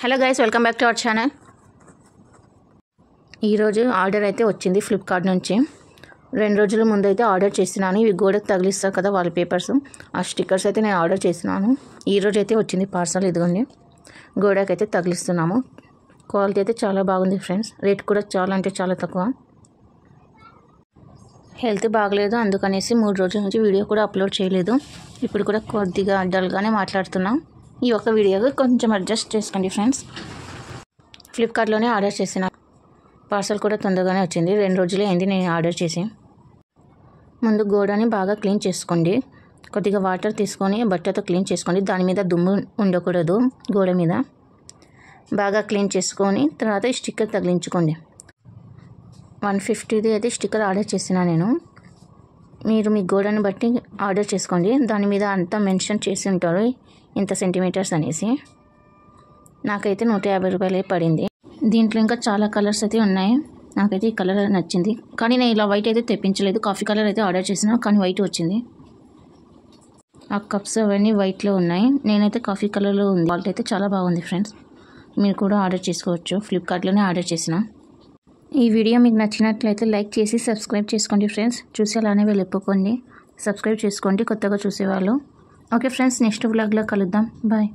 Hello guys, welcome back to our channel. ఈరోజు order అయితే వచ్చింది ఫ్లిప్కార్ట్ నుంచి. 2 రోజుల ముందు అయితే ఆర్డర్ చేసినాను. ఇవి గోడకు తగిలిస్తారు కదా వాల్ పేపర్స్, ఆ స్టిక్కర్స్ అయితే నేను ఆర్డర్ చేసినాను. ఈరోజు అయితే వచ్చింది పార్సల్. ఇదిగోండి, గోడకు అయితే తగిలిస్తున్నాము. క్వాలిటీ అయితే చాలా బాగుంది ఫ్రెండ్స్. రేట్ కూడా చాలా అంటే చాలా తక్కువ. హెల్త్ బాగలేదు, అందుకనేసి 3 రోజుల నుంచి వీడియో కూడా అప్లోడ్ చేయలేదు. ఇప్పుడు కూడా కొద్దిగా డల్గానే మాట్లాడుతున్నాం. ఈ ఒక్క వీడియోకి కొంచెం అడ్జస్ట్ చేసుకోండి ఫ్రెండ్స్. ఫ్లిప్కార్ట్లోనే ఆర్డర్ చేసిన పార్సల్ కూడా తొందరగానే వచ్చింది. 2 రోజులే అయింది నేను ఆర్డర్ చేసి. ముందు గోడని బాగా క్లీన్ చేసుకోండి. కొద్దిగా వాటర్ తీసుకొని బట్టతో క్లీన్ చేసుకోండి. దాని మీద దుమ్ము ఉండకూడదు. గోడ మీద బాగా క్లీన్ చేసుకొని తర్వాత స్టిక్కర్ తగిలించుకోండి. 150ది అయితే స్టిక్కర్ ఆర్డర్ చేసిన నేను. మీరు మీ గోడని బట్టి ఆర్డర్ చేసుకోండి. దాని మీద అంతా మెన్షన్ చేసి ఉంటారు ఇంత సెంటీమీటర్స్ అనేసి. నాకైతే 150 రూపాయలే పడింది. దీంట్లో ఇంకా చాలా కలర్స్ అయితే ఉన్నాయి. నాకైతే ఈ కలర్ నచ్చింది, కానీ నేను ఇలా వైట్ అయితే తెప్పించలేదు. కాఫీ కలర్ అయితే ఆర్డర్ చేసిన, కానీ వైట్ వచ్చింది. ఆ కప్స్ అవన్నీ వైట్లో ఉన్నాయి. నేనైతే కాఫీ కలర్లో ఉంది. క్వాలిటీ అయితే చాలా బాగుంది ఫ్రెండ్స్. మీరు కూడా ఆర్డర్ చేసుకోవచ్చు. ఫ్లిప్కార్ట్లోనే ఆర్డర్ చేసిన. ఈ వీడియో మీకు నచ్చినట్లయితే లైక్ చేసి సబ్స్క్రైబ్ చేసుకోండి ఫ్రెండ్స్. చూసి అలానే వెళ్ళిపోకండి. సబ్స్క్రైబ్ చేసుకోండి కొత్తగా చూసేవాళ్ళు. ఓకే ఫ్రెండ్స్, నెక్స్ట్ వ్లాగ్లో కలుద్దాం. బాయ్.